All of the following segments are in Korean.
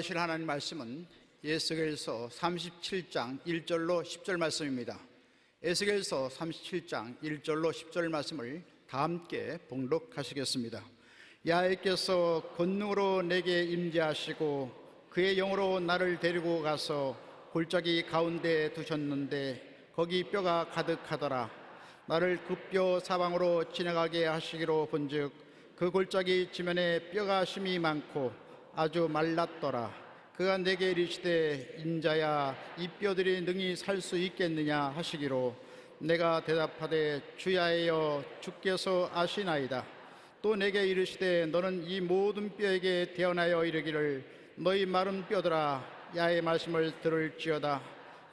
묵상하실 하나님 말씀은 에스겔서 37장 1절로 10절 말씀입니다. 에스겔서 37장 1절로 10절 말씀을 다 함께 봉독하시겠습니다. 야훼께서 권능으로 내게 임재하시고 그의 영으로 나를 데리고 가서 골짜기 가운데 두셨는데 거기 뼈가 가득하더라. 나를 그 뼈 사방으로 지나가게 하시기로 본즉 그 골짜기 지면에 뼈가 심이 많고 아주 말랐더라. 그가 내게 이르시되 인자야 이 뼈들이 능히 살 수 있겠느냐 하시기로 내가 대답하되 주야여 주께서 아시나이다. 또 내게 이르시되 너는 이 모든 뼈에게 대언하여 이르기를 너희 마른 뼈들아 야의 말씀을 들을지어다.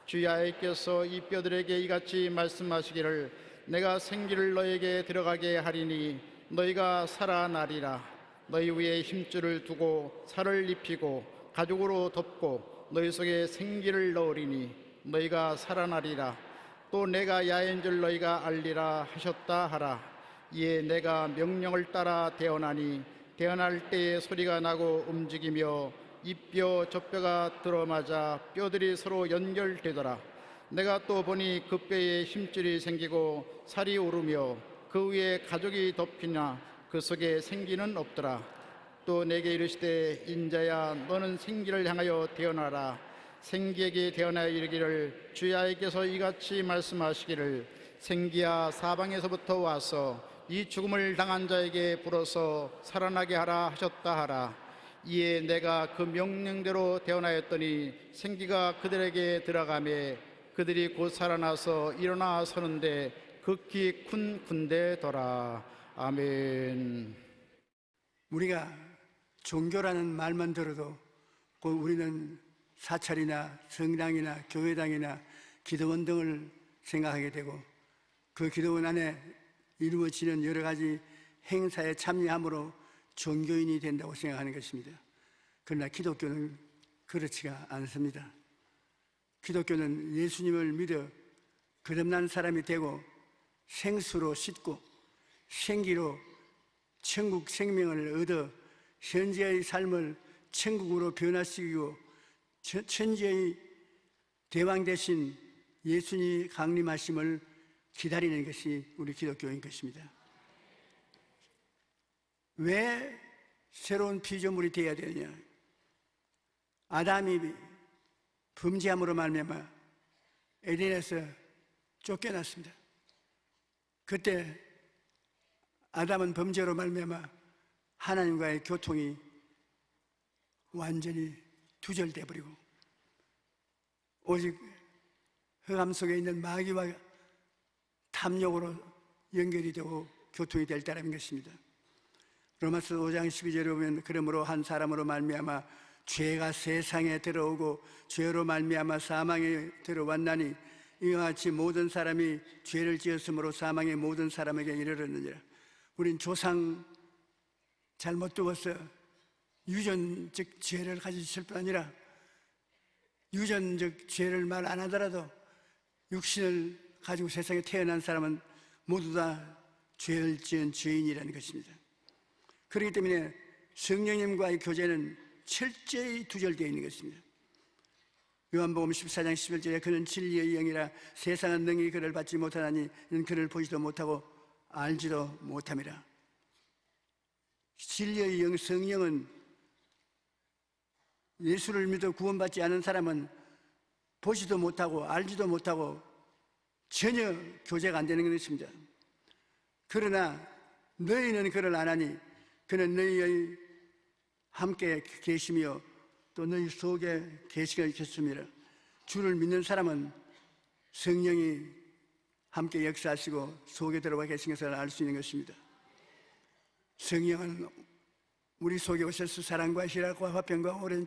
주 야훼께서 이 뼈들에게 이같이 말씀하시기를 내가 생기를 너에게 들어가게 하리니 너희가 살아나리라. 너희 위에 힘줄을 두고 살을 입히고 가죽으로 덮고 너희 속에 생기를 넣으리니 너희가 살아나리라. 또 내가 야훼인 줄 너희가 알리라 하셨다 하라. 이에 내가 명령을 따라 대언하니 대언할 때에 소리가 나고 움직이며 이 뼈 저 뼈가 들어맞아 뼈들이 서로 연결되더라. 내가 또 보니 그 뼈에 힘줄이 생기고 살이 오르며 그 위에 가죽이 덮이나 그 속에 생기는 없더라. 또 내게 이르시되 인자야 너는 생기를 향하여 대언하라. 생기에게 대언하여 이르기를 주 야훼께서 이같이 말씀하시기를 생기야 사방에서부터 와서 이 죽음을 당한 자에게 불어서 살아나게 하라 하셨다 하라. 이에 내가 그 명령대로 대언하였더니 생기가 그들에게 들어가매 그들이 곧 살아나서 일어나 서는데 극히 큰 군대더라. 아멘. 우리가 종교라는 말만 들어도 곧 우리는 사찰이나 성당이나 교회당이나 기도원 등을 생각하게 되고 그 기도원 안에 이루어지는 여러 가지 행사에 참여함으로 종교인이 된다고 생각하는 것입니다. 그러나 기독교는 그렇지가 않습니다. 기독교는 예수님을 믿어 거듭난 사람이 되고 생수로 씻고 생기로 천국 생명을 얻어 현재의 삶을 천국으로 변화시키고 천지의 대왕 되신 예수님이 강림하심을 기다리는 것이 우리 기독교인 것입니다. 왜 새로운 피조물이 되어야 되느냐? 아담이 범죄함으로 말미암아 에덴에서 쫓겨났습니다. 그때 아담은 범죄로 말미암아 하나님과의 교통이 완전히 두절돼 버리고 오직 흑암 속에 있는 마귀와 탐욕으로 연결이 되고 교통이 될 따름인 것입니다. 로마서 5장 12절에 보면 그러므로 한 사람으로 말미암아 죄가 세상에 들어오고 죄로 말미암아 사망에 들어왔나니 이와 같이 모든 사람이 죄를 지었으므로 사망의 모든 사람에게 이르렀느니라. 우린 조상 잘못 두어서 유전적 죄를 가지실 뿐 아니라 유전적 죄를 말 안 하더라도 육신을 가지고 세상에 태어난 사람은 모두 다 죄를 지은 죄인이라는 것입니다. 그렇기 때문에 성령님과의 교제는 철저히 두절되어 있는 것입니다. 요한복음 14장 11절에 그는 진리의 영이라 세상은 능히 그를 받지 못하나니 이는 그를 보지도 못하고 알지도 못함이라. 진리의 영 성령은 예수를 믿어 구원받지 않은 사람은 보지도 못하고 알지도 못하고 전혀 교제가 안 되는 것입니다. 그러나 너희는 그를 아나니 그는 너희의 함께 계시며 또 너희 속에 계시겠습니다. 주를 믿는 사람은 성령이 함께 역사하시고 속에 들어와 계신 것을 알 수 있는 것입니다. 성령은 우리 속에 오셔서 사랑과 희락과 화평과 오랜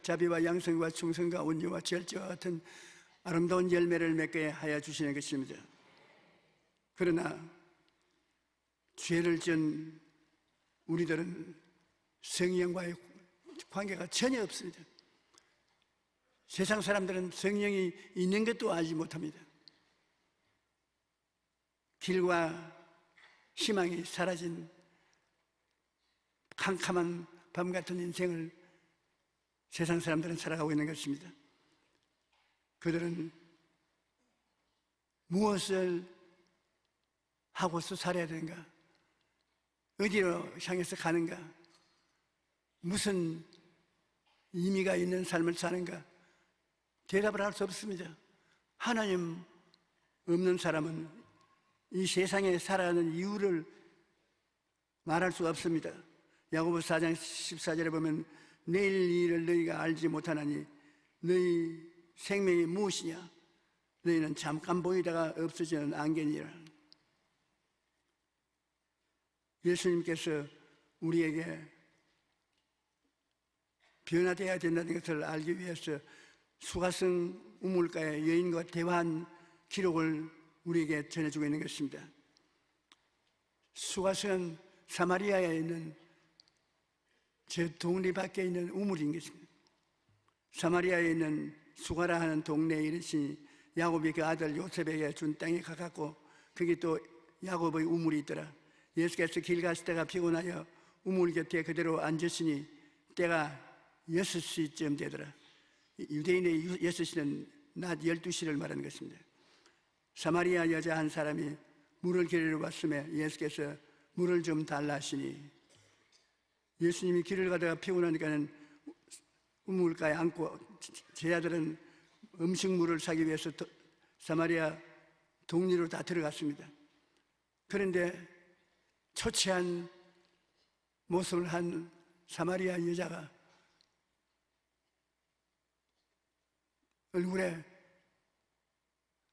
자비와 양성과 충성과 온유와 절제와 같은 아름다운 열매를 맺게 하여 주시는 것입니다. 그러나 죄를 지은 우리들은 성령과의 관계가 전혀 없습니다. 세상 사람들은 성령이 있는 것도 알지 못합니다. 길과 희망이 사라진 캄캄한 밤 같은 인생을 세상 사람들은 살아가고 있는 것입니다. 그들은 무엇을 하고서 살아야 되는가? 어디로 향해서 가는가? 무슨 의미가 있는 삶을 사는가? 대답을 할 수 없습니다. 하나님 없는 사람은 이 세상에 살아가는 이유를 말할 수가 없습니다. 야고보서 4장 14절에 보면 내일 일을 너희가 알지 못하나니 너희 생명이 무엇이냐? 너희는 잠깐 보이다가 없어지는 안개니라. 예수님께서 우리에게 변화되어야 된다는 것을 알기 위해서 수가성 우물가의 여인과 대화한 기록을 우리에게 전해주고 있는 것입니다. 수가성은 사마리아에 있는 저 동리 밖에 있는 우물인 것입니다. 사마리아에 있는 수가라 하는 동네에 이르시니 야곱이 그 아들 요셉에게 준 땅에 가깝고 거기 또 야곱의 우물이 있더라. 예수께서 길 가실 때가 피곤하여 우물 곁에 그대로 앉으시니 때가 6시쯤 되더라. 유대인의 6시는 낮 12시를 말하는 것입니다. 사마리아 여자 한 사람이 물을 기르러 왔음에 예수께서 물을 좀 달라 하시니 예수님이 길을 가다가 피곤하니까는 우물가에 앉고 제자들은 음식물을 사기 위해서 사마리아 동리로 다 들어갔습니다. 그런데 초췌한 모습을 한 사마리아 여자가 얼굴에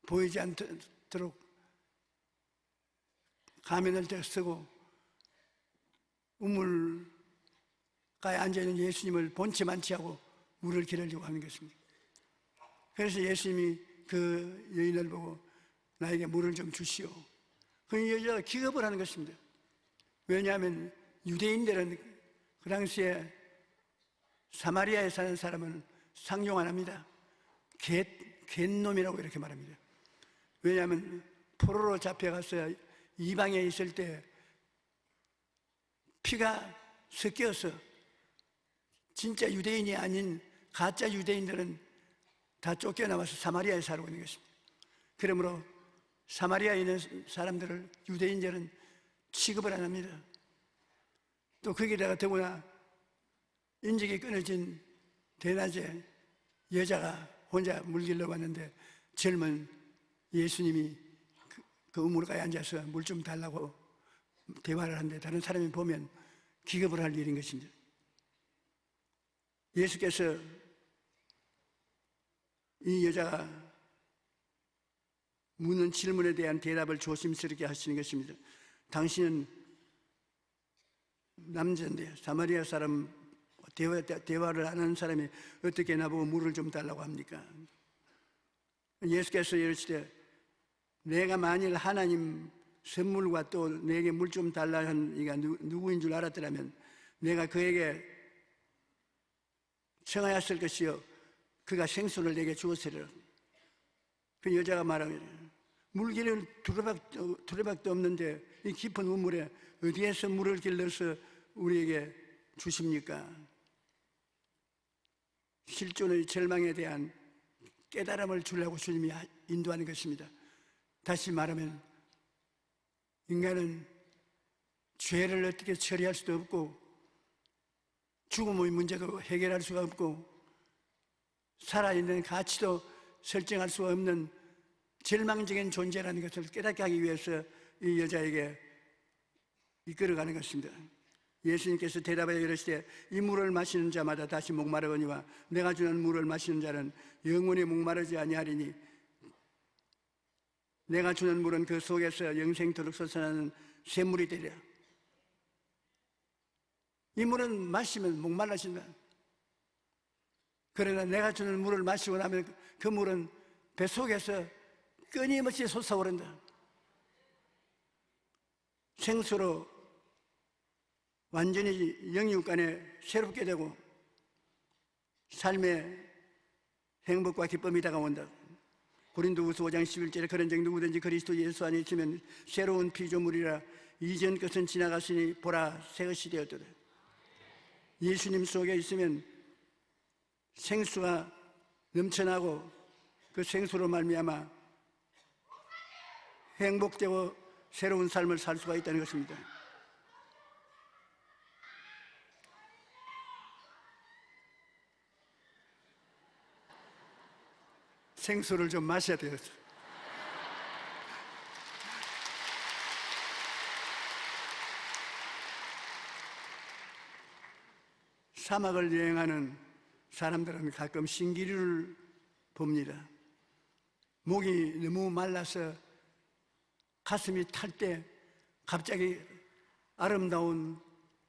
보이지 않도록 가면을 쓰고 우물가에 앉아있는 예수님을 본체만치 하고 물을 기르려고 하는 것입니다. 그래서 예수님이 그 여인을 보고 나에게 물을 좀 주시오. 그 여자가 기겁을 하는 것입니다. 왜냐하면 유대인들은 그 당시에 사마리아에 사는 사람은 상종 안 합니다. 갯놈이라고 이렇게 말합니다. 왜냐하면 포로로 잡혀가서 이방에 있을 때 피가 섞여서 진짜 유대인이 아닌 가짜 유대인들은 다 쫓겨나와서 사마리아에 살고 있는 것입니다. 그러므로 사마리아에 있는 사람들을 유대인들은 취급을 안 합니다. 또 거기다가 더구나 인적이 끊어진 대낮에 여자가 혼자 물 길러 왔는데 젊은 예수님이 그 우물가에 앉아서 물 좀 달라고 대화를 하는데 다른 사람이 보면 기겁을 할 일인 것입니다. 예수께서 이 여자가 묻는 질문에 대한 대답을 조심스럽게 하시는 것입니다. 당신은 남자인데 사마리아 사람 대화를 안 하는 사람이 어떻게 나보고 물을 좀 달라고 합니까? 예수께서 이르시되 내가 만일 하나님 선물과 또 내게 물 좀 달라 한 이가 누구인 줄 알았더라면 내가 그에게 청하였을 것이요 그가 생수를 내게 주었으리라. 그 여자가 말하면 물기를 두레박도 없는데 이 깊은 우물에 어디에서 물을 길러서 우리에게 주십니까? 실존의 절망에 대한 깨달음을 주려고 주님이 인도하는 것입니다. 다시 말하면 인간은 죄를 어떻게 처리할 수도 없고 죽음의 문제도 해결할 수가 없고 살아있는 가치도 설정할 수가 없는 절망적인 존재라는 것을 깨닫게 하기 위해서 이 여자에게 이끌어가는 것입니다. 예수님께서 대답하여 이르시되 이 물을 마시는 자마다 다시 목마르거니와 내가 주는 물을 마시는 자는 영원히 목마르지 아니하리니 내가 주는 물은 그 속에서 영생토록 솟아나는 샘물이 되리라. 이 물은 마시면 목말라진다. 그러나 내가 주는 물을 마시고 나면 그 물은 배 속에서 끊임없이 솟아오른다. 생수로 완전히 영육간에 새롭게 되고 삶의 행복과 기쁨이 다가온다. 고린도후서 5장 11절에 그런즉 누구든지 그리스도 예수 안에 있으면 새로운 피조물이라 이전 것은 지나갔으니 보라 새 것이 되었도다. 예수님 속에 있으면 생수가 넘쳐나고 그 생수로 말미암아 행복되고 새로운 삶을 살 수가 있다는 것입니다. 생수를 좀 마셔야 돼요. 사막을 여행하는 사람들은 가끔 신기루를 봅니다. 목이 너무 말라서 가슴이 탈 때 갑자기 아름다운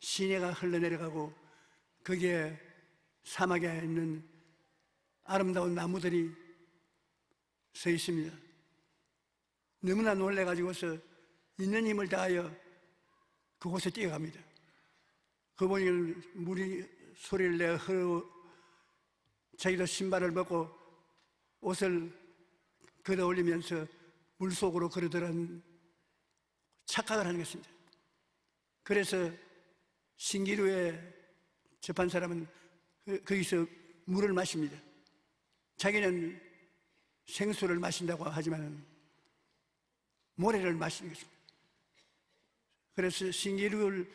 시내가 흘러내려가고 거기에 사막에 있는 아름다운 나무들이 서 있습니다. 너무나 놀래가지고서 있는 힘을 다하여 그곳에 뛰어갑니다. 그분이 물이 소리를 내어 흐르고 자기도 신발을 벗고 옷을 걷어 올리면서 물속으로 걸어들은 착각을 하는 것입니다. 그래서 신기루에 접한 사람은 거기서 물을 마십니다. 자기는 생수를 마신다고 하지만 모래를 마시는 것입니다. 그래서 신기루를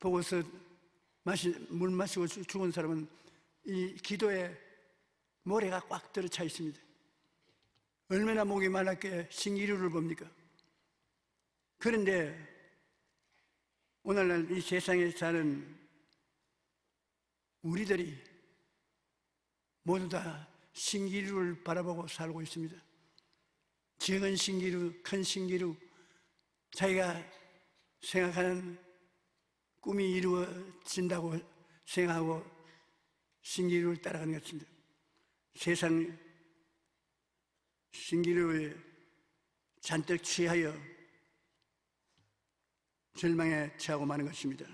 보고서 물 마시고 죽은 사람은 이 기도에 모래가 꽉 들어차 있습니다. 얼마나 목이 말랐게 신기루를 봅니까? 그런데 오늘날 이 세상에 사는 우리들이 모두 다 신기루를 바라보고 살고 있습니다. 작은 신기루, 큰 신기루, 자기가 생각하는 꿈이 이루어진다고 생각하고 신기루를 따라가는 것입니다. 세상 신기루에 잔뜩 취하여 절망에 처하고 마는 것입니다.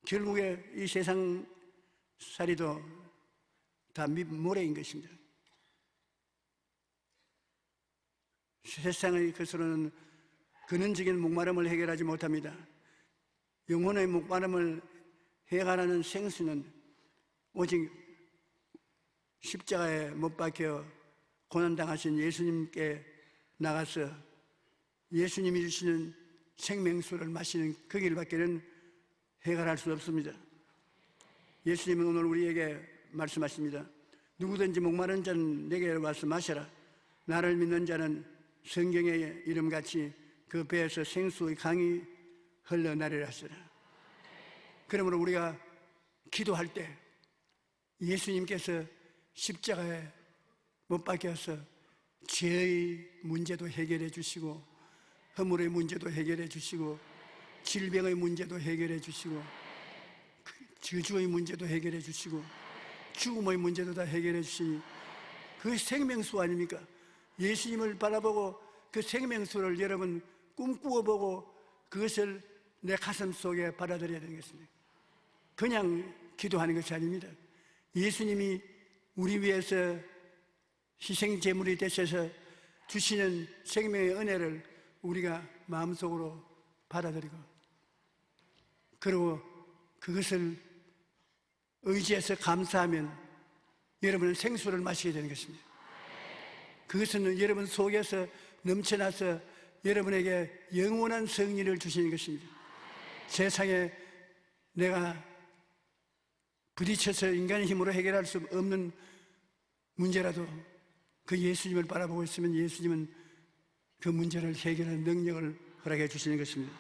결국에 이 세상 살이도 다 모래인 것입니다. 세상의 것으로는 근원적인 목마름을 해결하지 못합니다. 영혼의 목마름을 해결하는 생수는 오직 십자가에 못 박혀 고난당하신 예수님께 나가서 예수님이 주시는 생명수를 마시는 그 길밖에는 해결할 수 없습니다. 예수님은 오늘 우리에게 말씀하십니다. 누구든지 목마른 자는 내게 와서 마셔라. 나를 믿는 자는 성경의 이름같이 그 배에서 생수의 강이 흘러나리라 하시라. 그러므로 우리가 기도할 때 예수님께서 십자가에 못 박혀서 죄의 문제도 해결해 주시고 허물의 문제도 해결해 주시고 질병의 문제도 해결해 주시고 저주의 문제도 해결해 주시고 죽음의 문제도 다 해결해 주시니 그 생명수 아닙니까? 예수님을 바라보고 그 생명수를 여러분 꿈꾸어보고 그것을 내 가슴 속에 받아들여야 되는 것입니다. 그냥 기도하는 것이 아닙니다. 예수님이 우리 위해서 희생제물이 되셔서 주시는 생명의 은혜를 우리가 마음속으로 받아들이고 그리고 그것을 의지해서 감사하면 여러분은 생수를 마시게 되는 것입니다. 그것은 여러분 속에서 넘쳐나서 여러분에게 영원한 승리를 주시는 것입니다. 세상에 내가 부딪혀서 인간의 힘으로 해결할 수 없는 문제라도 그 예수님을 바라보고 있으면 예수님은 그 문제를 해결하는 능력을 허락해 주시는 것입니다.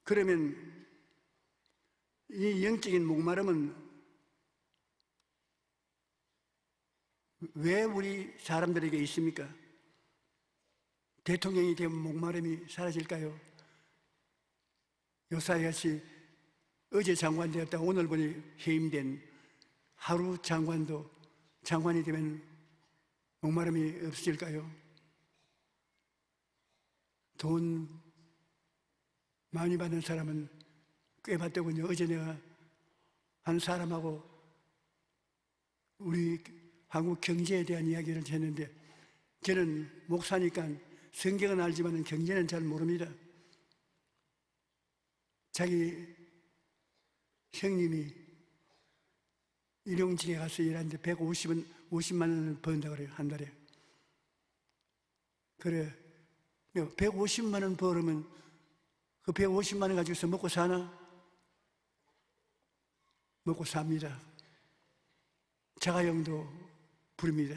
그러면 이 영적인 목마름은 왜 우리 사람들에게 있습니까? 대통령이 되면 목마름이 사라질까요? 요사이같이 어제 장관 되었다 오늘 보니 해임된 하루 장관이 되면 목마름이 없어질까요? 돈 많이 받는 사람은 꽤 받더군요. 어제 내가 한 사람하고 우리 한국 경제에 대한 이야기를 했는데 저는 목사니까 성경은 알지만 경제는 잘 모릅니다. 자기 형님이 일용직에 가서 일하는데 50만 원을 번다 그래요, 한 달에. 그래, 150만 원 벌으면 그 150만 원 가지고서 먹고 사나? 먹고 삽니다. 자가용도 부릅니다.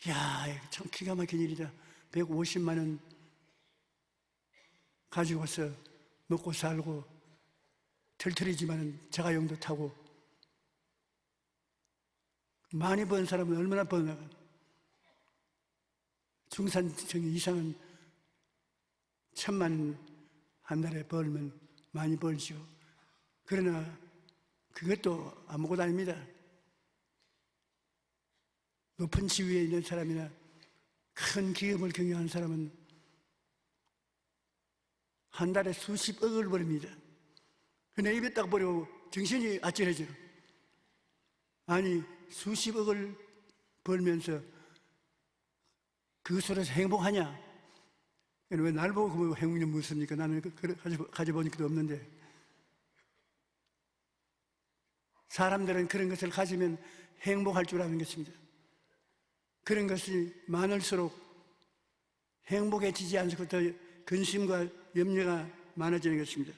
이야, 참 기가 막힌 일이다. 150만 원 가지고서 먹고 살고 털털이지만 자가용도 타고 많이 번 사람은 얼마나 버나. 중산층 이상은 1,000만 한 달에 벌면 많이 벌죠. 그러나 그것도 아무것도 아닙니다. 높은 지위에 있는 사람이나 큰 기업을 경영하는 사람은 한 달에 수십억을 벌입니다. 근데 입에 딱 버리고 정신이 아찔해져. 아니, 수십억을 벌면서 그것으로 행복하냐? 왜 날 보고 그 행복이 묻습니까? 나는 가져본 적도 없는데. 사람들은 그런 것을 가지면 행복할 줄 아는 것입니다. 그런 것이 많을수록 행복해지지 않고 더 근심과 염려가 많아지는 것입니다.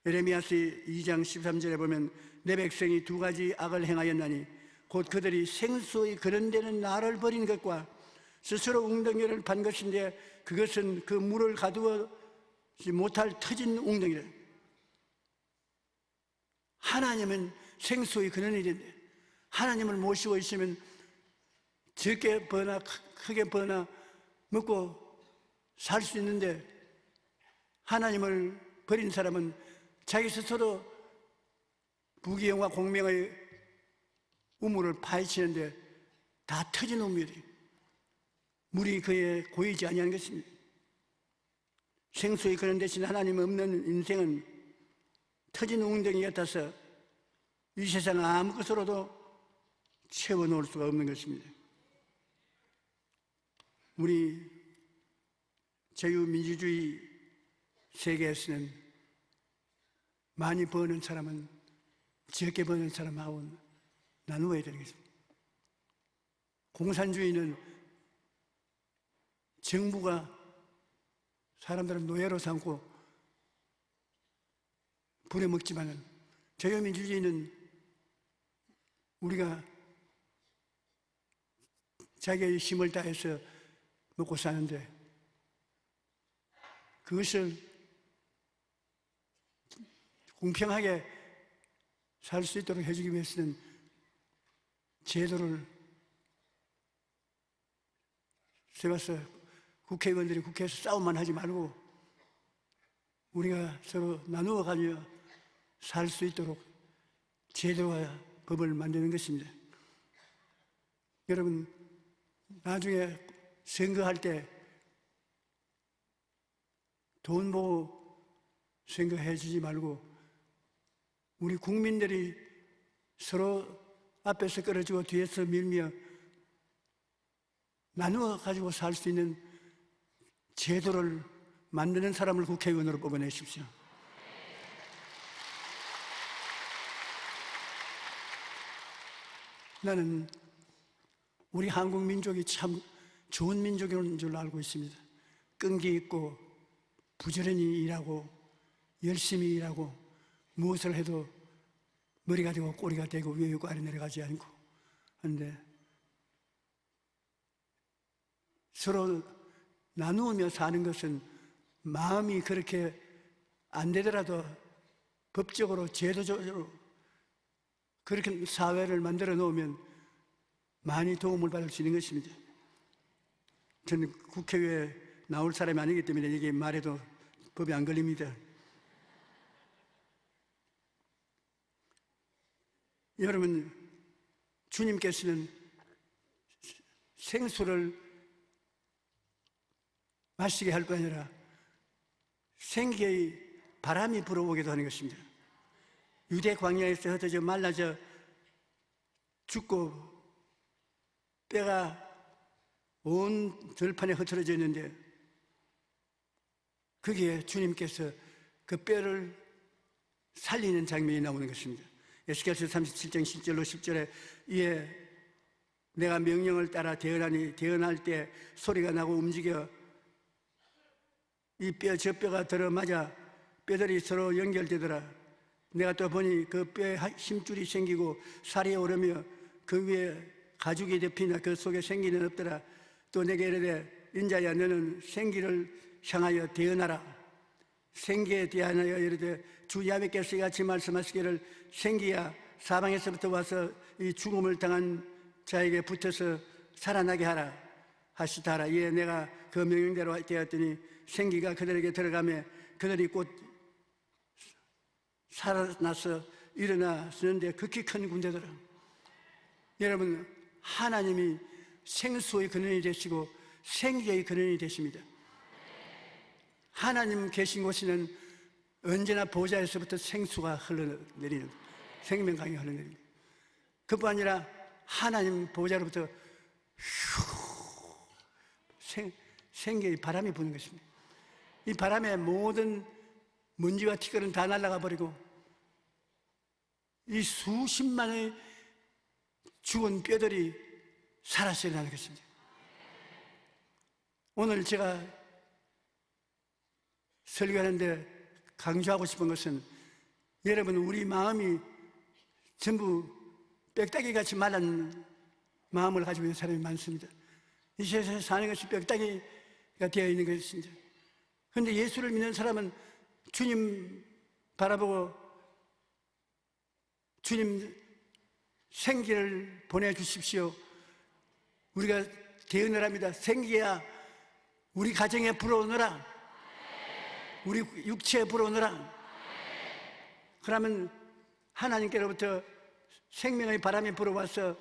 에레미야서 2장 13절에 보면 내 백성이 두 가지 악을 행하였나니 곧 그들이 생수의 그런 데는 나를 버린 것과 스스로 웅덩이를 판 것인데 그것은 그 물을 가두지 못할 터진 웅덩이라. 하나님은 생수의 근원이된데 하나님을 모시고 있으면 적게 버나 크게 버나 먹고 살 수 있는데 하나님을 버린 사람은 자기 스스로 부귀영화 공명의 우물을 파헤치는데 다 터진 우물이 물이 그에 고이지 아니하는 것입니다. 생수의 그런 대신 하나님 없는 인생은 터진 웅덩이 같아서 이 세상 아무 것으로도 채워놓을 수가 없는 것입니다. 우리 자유민주주의 세계에서는 많이 버는 사람은 적게 버는 사람하고 나누어야 되는 것입니다. 공산주의는 정부가 사람들을 노예로 삼고 부려먹지만은 자유민주주의는 우리가 자기의 힘을 다해서 먹고 사는데 그것을 공평하게 살 수 있도록 해주기 위해서는 제도를 세워서 국회의원들이 국회에서 싸움만 하지 말고 우리가 서로 나누어 가며 살 수 있도록 제도와 법을 만드는 것입니다. 여러분, 나중에 선거할 때 돈 보고 선거해 주지 말고 우리 국민들이 서로 앞에서 끌어주고 뒤에서 밀며 나누어 가지고 살 수 있는 제도를 만드는 사람을 국회의원으로 뽑아내십시오. 나는 우리 한국 민족이 참 좋은 민족인 줄 알고 있습니다. 끈기 있고 부지런히 일하고 열심히 일하고 무엇을 해도 머리가 되고 꼬리가 되고 위에 있고 아래 내려가지 않고 하는데 서로 나누며 사는 것은 마음이 그렇게 안 되더라도 법적으로 제도적으로 그렇게 사회를 만들어 놓으면 많이 도움을 받을 수 있는 것입니다. 저는 국회에 나올 사람이 아니기 때문에 이게 말해도 법이 안 걸립니다. 여러분, 주님께서는 생수를 마시게 할 뿐 아니라 생기의 바람이 불어오기도 하는 것입니다. 유대 광야에서 흩어져 말라져 죽고 뼈가 온 들판에 흩어져 있는데 거기에 주님께서 그 그 뼈를 살리는 장면이 나오는 것입니다. 에스겔서 37장 10절로 10절에 이에 내가 명령을 따라 대언하니 대언할 때 소리가 나고 움직여 이 뼈 저 뼈가 들어맞아 뼈들이 서로 연결되더라. 내가 또 보니 그 뼈에 힘줄이 생기고 살이 오르며 그 위에 가죽이 덮이나 그 속에 생기는 없더라. 또 내게 이르되 인자야 너는 생기를 향하여 대언하라. 생기에 대하여 이르되 주 야훼께서 이같이 말씀하시기를 생기야 사방에서부터 와서 이 죽음을 당한 자에게 붙어서 살아나게 하라 하시다라. 이에 내가 그 명령대로 되었더니 생기가 그들에게 들어가며 그들이 곧 살아나서 일어나서는데 극히 큰 군대더라. 여러분, 하나님이 생수의 근원이 되시고 생기의 근원이 되십니다. 하나님 계신 곳에는 언제나 보좌에서부터 생수가 흘러내리는, 생명강이 흘러내립니다. 그뿐 아니라 하나님 보좌로부터 생기의 바람이 부는 것입니다. 이 바람에 모든 먼지와 티끌은 다 날아가 버리고 이 수십만의 죽은 뼈들이 살아서 일어나는 것입니다. 오늘 제가 설교하는데 강조하고 싶은 것은 여러분, 우리 마음이 전부 빽따기같이 말란 마음을 가지고 있는 사람이 많습니다. 이 세상에 사는 것이 빽따기가 되어 있는 것입니다. 그런데 예수를 믿는 사람은 주님 바라보고 주님 생기를 보내주십시오. 우리가 대언을 합니다. 생기야 우리 가정에 불어오너라. 우리 육체에 불어오너라. 그러면 하나님께로부터 생명의 바람이 불어와서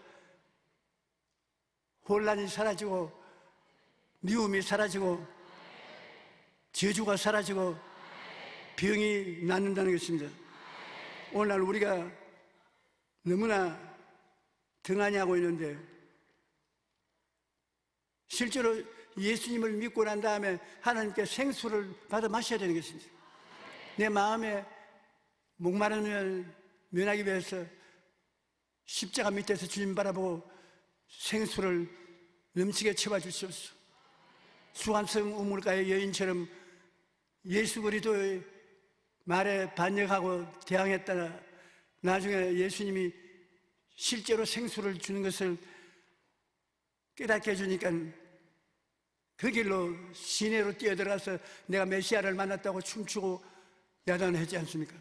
혼란이 사라지고 미움이 사라지고 저주가 사라지고 병이 낫는다는 것입니다. 오늘날 우리가 너무나 등한히 하고 있는데 실제로 예수님을 믿고 난 다음에 하나님께 생수를 받아 마셔야 되는 것입니다. 내 마음에 목마르면 면하기 위해서 십자가 밑에서 주님 바라보고 생수를 넘치게 채워주시옵소서. 수완성 우물가의 여인처럼 예수 그리스도의 말에 반역하고 대항했다가 나중에 예수님이 실제로 생수를 주는 것을 깨닫게 해주니까 그 길로 시내로 뛰어들어가서 내가 메시아를 만났다고 춤추고 야단하지 않습니까?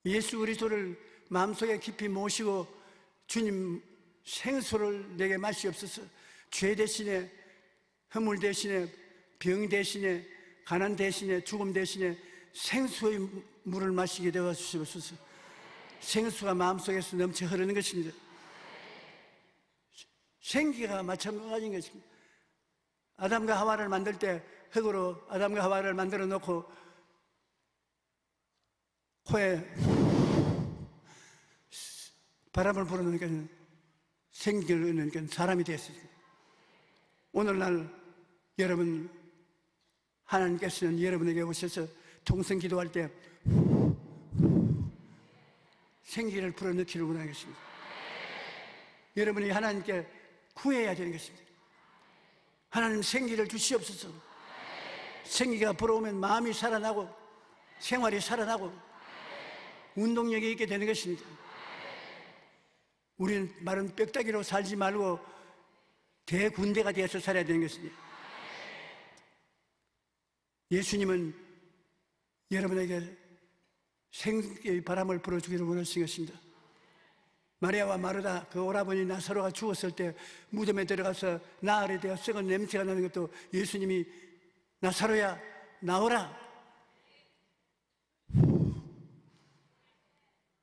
예수 그리스도를 마음속에 깊이 모시고 주님 생수를 내게 마시옵소서. 죄 대신에, 허물 대신에, 병 대신에, 가난 대신에, 죽음 대신에 생수의 물을 마시게 되어 주시옵소서. 생수가 마음속에서 넘쳐 흐르는 것입니다. 생기가 마찬가지인 것입니다. 아담과 하와를 만들 때 흙으로 아담과 하와를 만들어 놓고 코에 바람을 불어넣으니까 생기를 넣으니까 사람이 됐습니다. 오늘날 여러분, 하나님께서는 여러분에게 오셔서 통성 기도할 때 생기를 불어넣기를 원하는 것입니다. 여러분이 하나님께 구해야 되는 것입니다. 하나님 생기를 주시옵소서. 생기가 불어오면 마음이 살아나고 생활이 살아나고 운동력이 있게 되는 것입니다. 우리는 마른 빽따기로 살지 말고 대군대가 되어서 살아야 되는 것입니다. 예수님은 여러분에게 생기의 바람을 불어주기를 원하신 것입니다. 마리아와 마르다 그 오라버니 나사로가 죽었을 때 무덤에 들어가서 나흘이 되어 썩은 냄새가 나는 것도 예수님이 나사로야 나오라,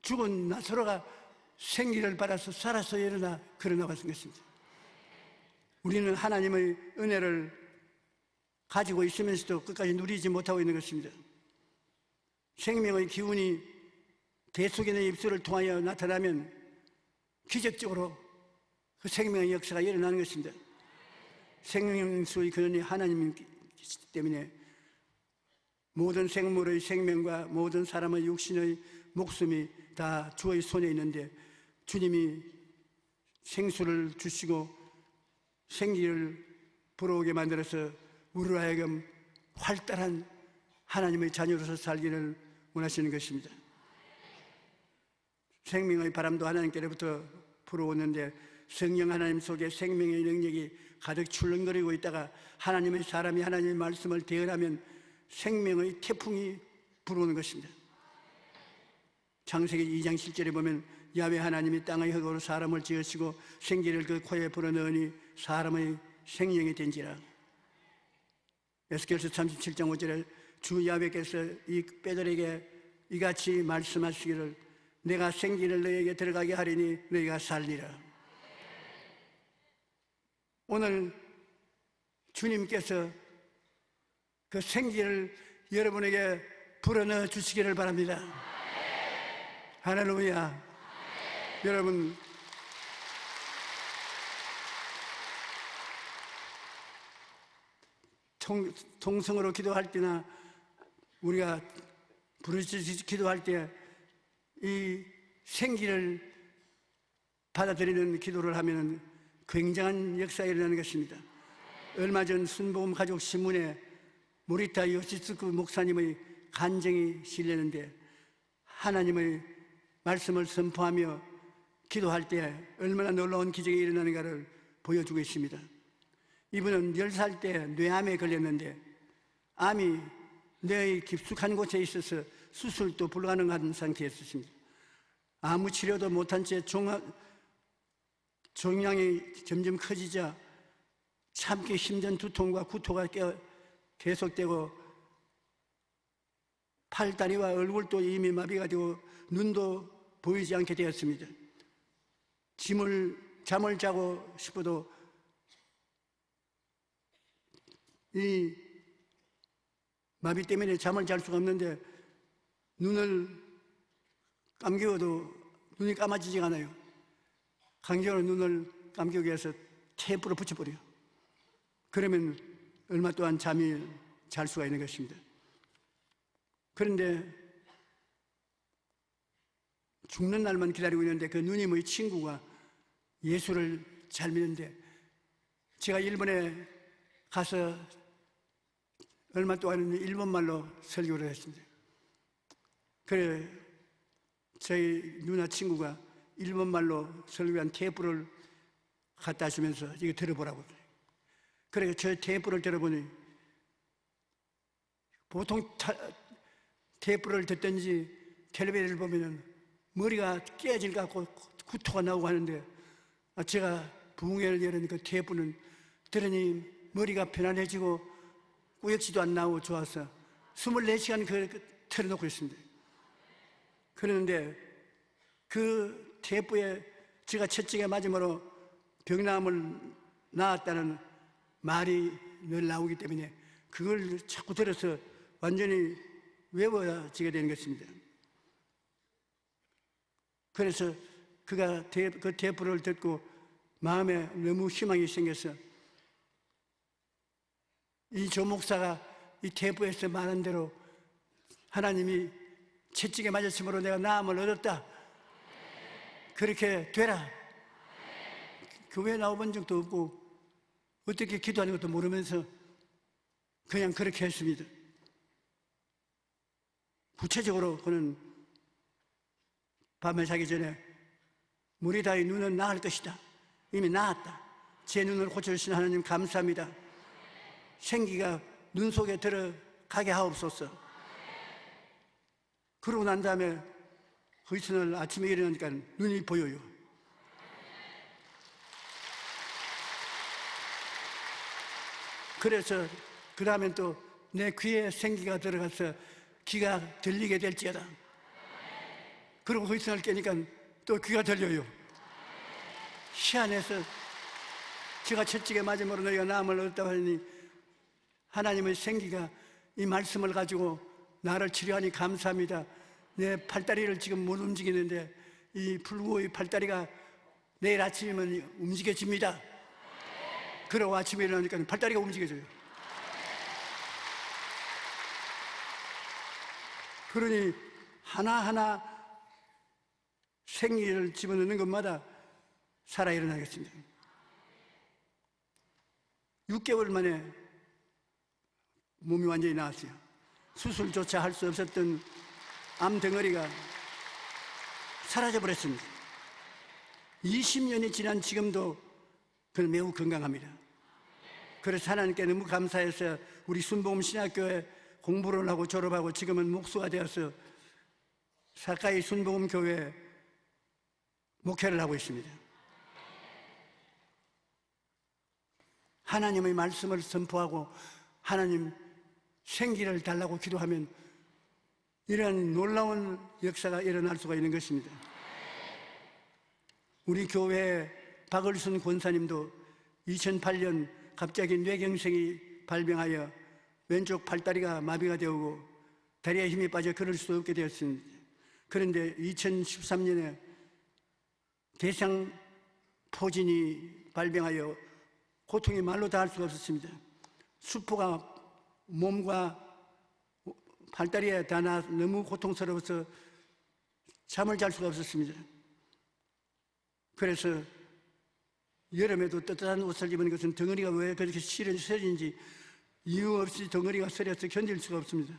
죽은 나사로가 생기를 받아서 살아서 일어나 걸어나왔던 것입니다. 우리는 하나님의 은혜를 가지고 있으면서도 끝까지 누리지 못하고 있는 것입니다. 생명의 기운이 대속인의 입술을 통하여 나타나면 기적적으로 그 생명의 역사가 일어나는 것입니다. 생명수의 근원이 하나님이기 때문에 모든 생물의 생명과 모든 사람의 육신의 목숨이 다 주의 손에 있는데 주님이 생수를 주시고 생기를 불어오게 만들어서 우리로 하여금 활달한 하나님의 자녀로서 살기를 원하시는 것입니다. 생명의 바람도 하나님께로부터 불어오는데 성령 하나님 속에 생명의 능력이 가득 출렁거리고 있다가 하나님의 사람이 하나님의 말씀을 대언하면 생명의 태풍이 불어오는 것입니다. 창세기 2장 7절에 보면 야훼 하나님이 땅의 흙으로 사람을 지으시고 생기를 그 코에 불어넣으니 사람의 생명이 된지라. 에스겔서 37장 5절에 주 야훼께서 이 뼈들에게 이같이 말씀하시기를 내가 생기를 너에게 들어가게 하리니 너희가 살리라. 오늘 주님께서 그 생기를 여러분에게 불어넣어 주시기를 바랍니다. 할렐루야. 여러분, 통성으로 기도할 때나 우리가 부르짖어 기도할 때 이 생기를 받아들이는 기도를 하면 굉장한 역사가 일어나는 것입니다. 얼마 전 순복음 가족 신문에 모리타 요시스크 목사님의 간증이 실렸는데 하나님의 말씀을 선포하며 기도할 때 얼마나 놀라운 기적이 일어나는가를 보여주고 있습니다. 이분은 10살 때 뇌암에 걸렸는데 암이 뇌의 깊숙한 곳에 있어서 수술도 불가능한 상태였습니다. 아무 치료도 못한 채 종양이 점점 커지자 참기 힘든 두통과 구토가 계속되고 팔다리와 얼굴도 이미 마비가 되고 눈도 보이지 않게 되었습니다. 잠을 자고 싶어도 이 마비 때문에 잠을 잘 수가 없는데 눈을 감겨도 눈이 감아지지가 않아요. 강제로 눈을 감기기 위해서 테이프로 붙여버려요. 그러면 얼마 동안 잠이 잘 수가 있는 것입니다. 그런데 죽는 날만 기다리고 있는데 그 누님의 친구가 예수를 잘 믿는데 제가 일본에 가서 얼마 동안 일본말로 설교를 했습니다. 그래 저희 누나 친구가 일본말로 설교한 테이프를 갖다 주면서 이거 들어보라고 그래서 저 테이프를 들어보니 보통 테이프를 듣든지 텔레비전을 보면 머리가 깨질 것 같고 구토가 나오고 하는데 제가 부흥회를 열은 그 테이프는 들으니 머리가 편안해지고 꾸역지도 안 나오고 좋아서 24시간 틀어놓고 있습니다. 그런데 그 테이프에 제가 채찍에 맞음으로 병남을 낳았다는 말이 늘 나오기 때문에 그걸 자꾸 들어서 완전히 외워지게 되는 것입니다. 그래서 그가 그 테이프를 듣고 마음에 너무 희망이 생겨서 이 조 목사가 이 테이프에서 말한 대로 하나님이 채찍에 맞았으므로 내가 나음을 얻었다. 그렇게 되라. 교회에 나와본 적도 없고 어떻게 기도하는 것도 모르면서 그냥 그렇게 했습니다. 구체적으로 그는 밤에 자기 전에 무리다의 눈은 나을 것이다. 이미 나았다. 제 눈을 고쳐주신 하나님 감사합니다. 생기가 눈 속에 들어가게 하옵소서. 그러고 난 다음에 그 이튿날 아침에 일어나니까 눈이 보여요. 그래서 그 다음엔 또 내 귀에 생기가 들어가서 귀가 들리게 될지어다. 그리고 그 이튿날 깨니까 또 귀가 들려요. 희한해서 제가 채찍에 맞음으로 너희가 나음을 얻었다고 하니 하나님의 생기가 이 말씀을 가지고 나를 치료하니 감사합니다. 내 팔다리를 지금 못 움직이는데 이 불구의 팔다리가 내일 아침이면 움직여집니다. 그러고 아침에 일어나니까 팔다리가 움직여져요. 그러니 하나하나 생기를 집어넣는 것마다 살아 일어나겠습니다. 6개월 만에 몸이 완전히 나았어요. 수술조차 할 수 없었던 암덩어리가 사라져버렸습니다. 20년이 지난 지금도 그는 매우 건강합니다. 그래서 하나님께 너무 감사해서 우리 순복음 신학교에 공부를 하고 졸업하고 지금은 목수가 되어서 사카이 순복음 교회에 목회를 하고 있습니다. 하나님의 말씀을 선포하고 하나님 생기를 달라고 기도하면 이런 놀라운 역사가 일어날 수가 있는 것입니다. 우리 교회 박을순 권사님도 2008년 갑자기 뇌경색이 발병하여 왼쪽 팔다리가 마비가 되고 다리에 힘이 빠져 걸을 수 없게 되었습니다. 그런데 2013년에 대상포진이 발병하여 고통이 말로 다 할 수가 없었습니다. 수포가 몸과 팔다리에 다 나 너무 고통스러워서 잠을 잘 수가 없었습니다. 그래서 여름에도 따뜻한 옷을 입은 것은 덩어리가 왜 그렇게 서린지 이유 없이 덩어리가 서려서 견딜 수가 없습니다.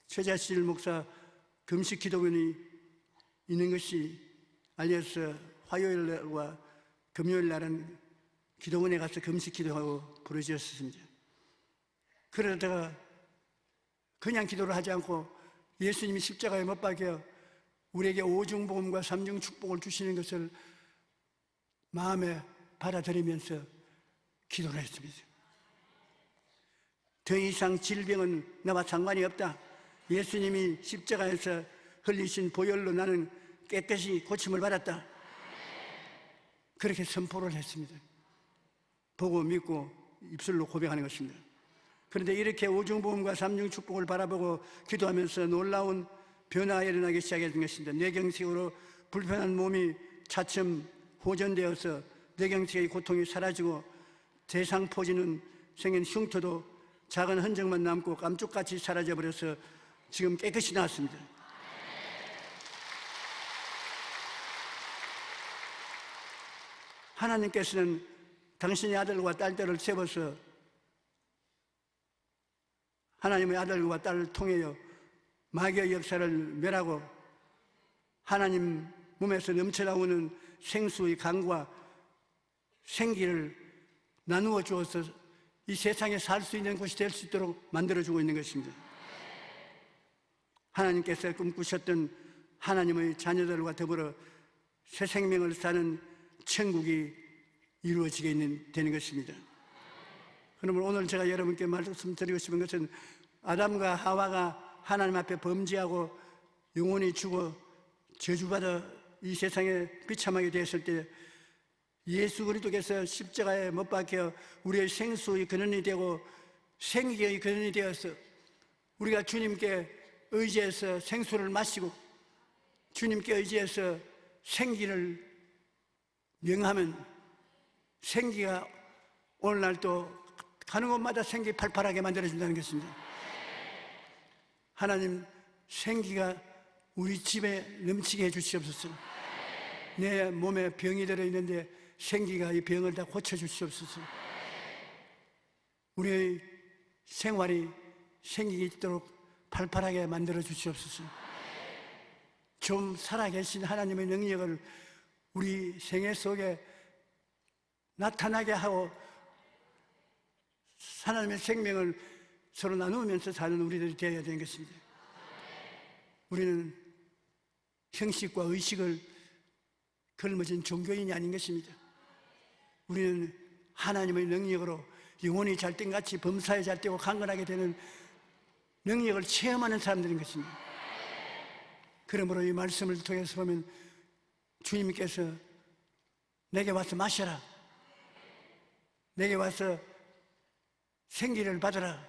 최자실 목사 금식 기도원이 있는 것이 알려서 화요일과 금요일 날은 기도원에 가서 금식 기도하고 부르짖었습니다. 그러다가 그냥 기도를 하지 않고 예수님이 십자가에 못 박혀 우리에게 오중복음과 삼중축복을 주시는 것을 마음에 받아들이면서 기도를 했습니다. 더 이상 질병은 나와 상관이 없다. 예수님이 십자가에서 흘리신 보혈로 나는 깨끗이 고침을 받았다. 그렇게 선포를 했습니다. 보고 믿고 입술로 고백하는 것입니다. 그런데 이렇게 오중복음과 삼중축복을 바라보고 기도하면서 놀라운 변화가 일어나기 시작했던 것입니다. 뇌경색으로 불편한 몸이 차츰 호전되어서 뇌경색의 고통이 사라지고 대상포진은 생긴 흉터도 작은 흔적만 남고 깜짝같이 사라져버려서 지금 깨끗이 나았습니다. 하나님께서는 당신의 아들과 딸들을 세워서 하나님의 아들과 딸을 통하여 마귀의 역사를 멸하고 하나님 몸에서 넘쳐나오는 생수의 강과 생기를 나누어 주어서 이 세상에 살 수 있는 곳이 될 수 있도록 만들어주고 있는 것입니다. 하나님께서 꿈꾸셨던 하나님의 자녀들과 더불어 새 생명을 사는 천국이 이루어지게 되는 것입니다. 그러면 오늘 제가 여러분께 말씀드리고 싶은 것은 아담과 하와가 하나님 앞에 범죄하고 영혼이 죽어 저주받아 이 세상에 비참하게 되었을 때 예수 그리스도께서 십자가에 못 박혀 우리의 생수의 근원이 되고 생기의 근원이 되어서 우리가 주님께 의지해서 생수를 마시고 주님께 의지해서 생기를 명하면 생기가 오늘날 또 가는 곳마다 생기 팔팔하게 만들어준다는 것입니다. 하나님 생기가 우리 집에 넘치게 해주시옵소서. 내 몸에 병이 들어있는데 생기가 이 병을 다 고쳐주시옵소서. 우리의 생활이 생기게 있도록 팔팔하게 만들어 주시옵소서. 좀 살아계신 하나님의 능력을 우리 생애 속에 나타나게 하고 하나님의 생명을 서로 나누면서 사는 우리들이 되어야 되는 것입니다. 우리는 형식과 의식을 걸머진 종교인이 아닌 것입니다. 우리는 하나님의 능력으로 영혼이 잘된같이 범사에 잘되고 강건하게 되는 능력을 체험하는 사람들인 것입니다. 그러므로 이 말씀을 통해서 보면 주님께서 내게 와서 마셔라, 내게 와서 생기를 받아라,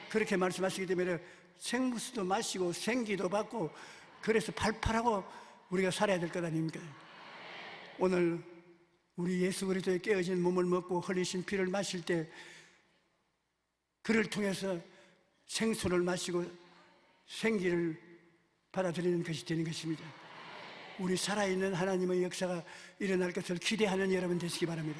그렇게 말씀하시기 때문에 생수도 마시고 생기도 받고 그래서 팔팔하고 우리가 살아야 될 것 아닙니까? 오늘 우리 예수 그리스도의 깨어진 몸을 먹고 흘리신 피를 마실 때 그를 통해서 생수를 마시고 생기를 받아들이는 것이 되는 것입니다. 우리 살아있는 하나님의 역사가 일어날 것을 기대하는 여러분 되시기 바랍니다.